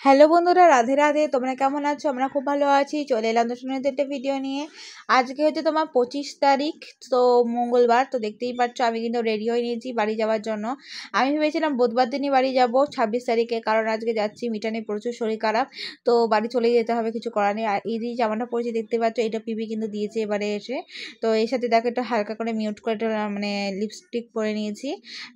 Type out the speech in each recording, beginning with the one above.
Hello বন্ধুরা, রাধে রাধে। তোমরা কেমন আছো? আমরা খুব ভালো আছি। চলে এলাম তো শুনে একটা ভিডিও নিয়ে। আজকে হচ্ছে তোমার 25 তারিখ, তো মঙ্গলবার। তো দেখতেই পাচ্ছ আমি কিন্তু রেডি হয়ে নিয়েছি বাড়ি যাওয়ার জন্য। আমি ভেবেছিলাম বুধবার দিনই বাড়ি যাব 26 তারিখে, কারণ আজকে যাচ্ছি মিটানে প্রচুর শরীর খারাপ, তো বাড়ি চলেই যেতে হবে, কিছু করার নেই। আর এই যে জামাটা পরেছি দেখতে পাচ্ছ, এটা পিবি কিন্তু দিয়েছে এবারে এসে। তো এর সাথে দেখো একটু হালকা করে মিউট করে একটা মানে লিপস্টিক পরে নিয়েছি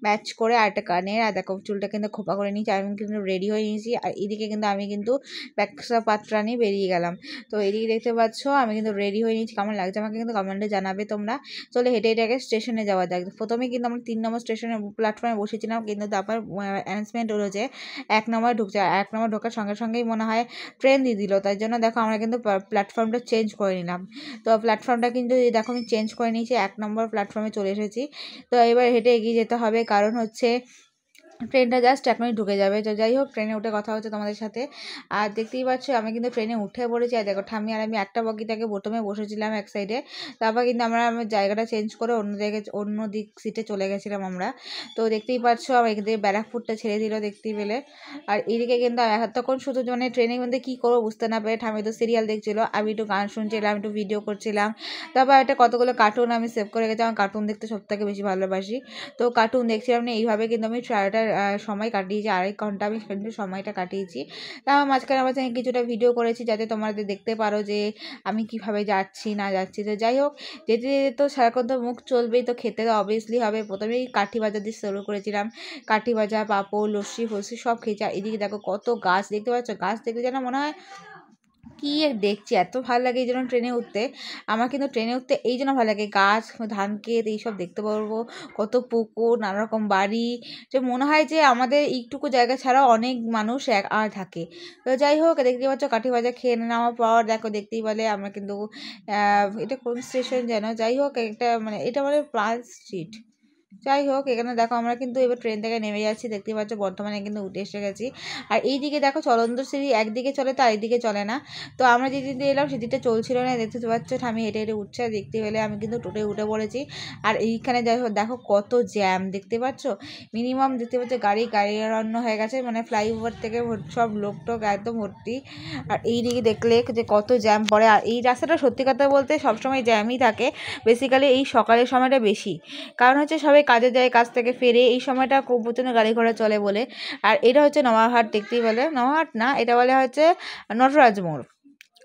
ম্যাচ করে, আর একটা কানের, আর দেখো চুলটা কিন্তু খোপা করে নিয়েছি। আমি কিন্তু রেডি হয়ে নিয়েছি। আর এদিকে কিন্তু আমি কিন্তু ব্যাগটা পাত্রা নিয়ে বেরিয়ে গেলাম। তো এদিকে দেখতে পাচ্ছ আমি কিন্তু রেডি হয়ে নিয়েছি। কেমন লাগছে আমাকে কিন্তু কমেন্টে জানাবে তোমরা। চলে হেঁটে হেঁটে আগে স্টেশনে যাওয়া যাক। প্রথমে কিন্তু আমরা 3 নম্বর স্টেশনে প্ল্যাটফর্মে বসেছিলাম, কিন্তু তারপর অ্যানাউন্সমেন্ট হলো যে 1 নম্বরে ঢুকছে। 1 নম্বর ঢোকার সঙ্গে সঙ্গেই মনে হয় ট্রেন দিয়ে দিল, তাই জন্য দেখো আমরা কিন্তু প্ল্যাটফর্মটা চেঞ্জ করে নিলাম। তো প্ল্যাটফর্মটা কিন্তু দেখো আমি চেঞ্জ করে নিয়েছি, 1 নম্বর প্ল্যাটফর্মে চলে এসেছি। তো এবার হেঁটে এগিয়ে যেতে হবে, কারণ হচ্ছে ট্রেনটা জাস্ট এখনই ঢুকে যাবে। তো যাই হোক, ট্রেনে উঠে কথা হচ্ছে তোমাদের সাথে। আর দেখতেই পাচ্ছ আমি কিন্তু ট্রেনে উঠে পড়েছি। আর দেখো ঠাম্মি আর আমি একটা বগিটাকে প্রথমে বসেছিলাম এক সাইডে, তারপর কিন্তু আমরা জায়গাটা চেঞ্জ করে অন্য জায়গায় অন্য দিক সিটে চলে গেছিলাম আমরা। তো দেখতেই পাচ্ছ আমার এখান থেকে ব্যারাকপুরটা ছেড়ে দিল দেখতেই পেলে। আর এদিকে কিন্তু এতক্ষণ শুধু মানে ট্রেনের মধ্যে কী করবো বুঝতে না পেরে ঠাম্মি তো সিরিয়াল দেখছিলো, আমি একটু গান শুনছিলাম, একটু ভিডিও করছিলাম। তারপর একটা কতগুলো কার্টুন আমি সেভ করে গেছি, আমার কার্টুন দেখতে সব থেকে বেশি ভালোবাসি। তো কার্টুন দেখছিলাম না, এইভাবে কিন্তু আমি ট্রায়ালটার সময় কাটিয়েছি, 2.5 ঘন্টা আমি কিন্তু সময়টা কাটিয়েছি। তারপর মাঝখানে আমার সঙ্গে কিছুটা ভিডিও করেছি, যাতে তোমাদের দেখতে পারো যে আমি কিভাবে যাচ্ছি না যাচ্ছি। তো যাই হোক, যেতে যেতে তো সারাক্ষণ তো মুখ চলবেই, তো খেতে তো অবভিয়াসলি হবে। প্রথমেই কাঠি ভাজা দিয়ে শুরু করেছিলাম, কাঠি ভাজা, পাঁপড়, লস্যি ফস্যি সব খেয়েছি। আর এদিকে দেখো কত গাছ দেখতে পাচ্ছ, গাছ দেখতে যেন মনে হয় কি দেখছি, এত ভালো লাগে এই জন্য ট্রেনে উঠতে। আমার কিন্তু ট্রেনে উঠতে এই জন্য ভালো লাগে, গাছ, ধান ক্ষেত এইসব দেখতে পারবো, কত পুকুর, নানা রকম বাড়ি, যে মনে হয় যে আমাদের এইটুকু জায়গা ছাড়াও অনেক মানুষ আর থাকে। তো যাই হোক, দেখতেই পাচ্ছ কাঠি ভাজা খেয়ে নেওয়ার পর দেখো দেখতেই পেলে আমরা কিন্তু এটা কোন স্টেশন যেন, যাই হোক একটা মানে এটা মানে প্লাস স্ট্রিট। যাই হোক, এখানে দেখো আমরা কিন্তু এবার ট্রেন থেকে নেমে যাচ্ছি, দেখতে পাচ্ছ বর্ধমানে কিন্তু উঠে এসে গেছি। আর এইদিকে দেখো চলন্ত সিঁড়ি একদিকে চলে তো আরেকদিকে চলে না। তো আমরা যেদিকে এলাম সেদিকটা চলছিল না, দেখতে পাচ্ছ আমি হেঁটে হেঁটে উঠছে। আর দেখতে পেলে আমি কিন্তু টোটোয় উঠে পড়েছি। আর এইখানে দেখো কত জ্যাম দেখতে পাচ্ছ, মিনিমাম দেখতে পাচ্ছ গাড়ি হয়ে গেছে, মানে ফ্লাইওভার থেকে সব লোকটোক একদম ভর্তি। আর এইদিকে দেখলে যে কত জ্যাম পড়ে। আর এই রাস্তাটা সত্যি কথা বলতে সবসময় জ্যামই থাকে, বেসিক্যালি এই সকালের সময়টা বেশি, কারণ হচ্ছে সবাই কাজে যায়, কাজ থেকে ফেরে এই সময়টা খুব প্রচণ্ড গাড়ি ঘোড়া চলে বলে। আর এটা হচ্ছে নওয়াহাট, দেখতেই বলে নওয়াহাট না, এটা বলে হচ্ছে নটরাজ মোড়।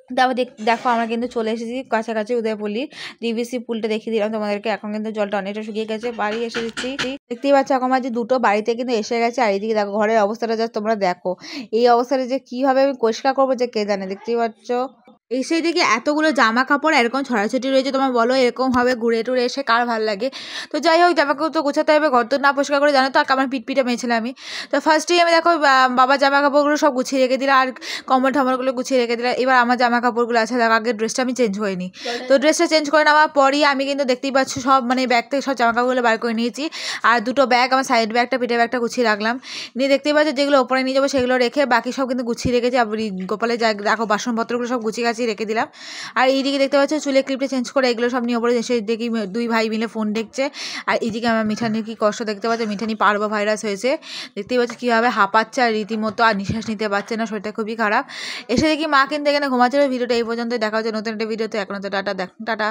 তারপর দেখো আমরা কিন্তু চলে এসেছি কাছাকাছি উদয়পল্লী। ডিভিসি পুলটা দেখিয়ে দিলাম তোমাদেরকে। এখন কিন্তু জলটা অনেকটা শুকিয়ে গেছে, বাড়ি এসে দিচ্ছি। দেখতেই পাচ্ছ এখন মাঝে দুটো বাড়িতে কিন্তু এসে গেছে। আর এইদিকে দেখো ঘরের অবস্থাটা যা তোমরা দেখো, এই অবস্থাটা যে কীভাবে আমি পরিষ্কার করবো যে কে জানে। দেখতেই পাচ্ছ এই সেই দিকে এতগুলো জামা কাপড় এরকম ছড়াছড়ি রয়েছে, তোমার বলো এরকমভাবে ঘুরে টুরে এসে কার ভালো লাগে। তো যাই হোক, জামা কাপড় তো গোছাতে হবে, ঘর তো না পরিষ্কার করে জানো তো আর আমার পিটপিটে মেয়েছিলাম আমি। তো ফার্স্টেই আমি দেখো বাবার জামা কাপড়গুলো সব গুছিয়ে রেখে দিলাম, আর কম্বল ঠম্বলগুলো গুছিয়ে রেখে দিলাম। এবার আমার জামা কাপড়গুলো আছে, দেখো আগে ড্রেসটা আমি চেঞ্জ হয়নি। তো ড্রেসটা চেঞ্জ করে নেওয়ার পরই আমি কিন্তু দেখতেই পাচ্ছ সব মানে ব্যাগ থেকে সব জামা কাপড়গুলো বার করে নিয়েছি। আর দুটো ব্যাগ, আমার সাইড ব্যাগটা পিঠে ব্যাগটা গুছিয়ে রাখলাম। নিয়ে দেখতেই পাচ্ছ যেগুলো ওপরে নিয়ে যাবো সেগুলো রেখে বাকি সব কিন্তু গুছিয়ে রেখেছি। আবার গোপালের দেখো বাসনপত্রগুলো সব গুছিয়ে গাছিয়ে রেখে দিলাম। আর এইদিকে দেখতে পাচ্ছ চুলের ক্লিপটা চেঞ্জ করে এগুলো সব নিয়ে ওপরে এসে দেখি দুই ভাই মিলে ফোন দেখছে। আর এইদিকে আমার মিঠানির কি কষ্ট দেখতে পাচ্ছে, মিঠানি পারবো ভাইরাস হয়েছে, দেখতেই পাচ্ছ কীভাবে হাঁপাচ্ছে আর রীতিমতো, আর নিঃশ্বাস নিতে পারছে না, শরীরটা খুবই খারাপ। এসে দেখি মা কিন্তু এখানে ঘুমাচ্ছিল। ভিডিওটা এই পর্যন্ত, দেখা হচ্ছে নতুন একটা ভিডিওতে। এখন তো টাটা, টাটা।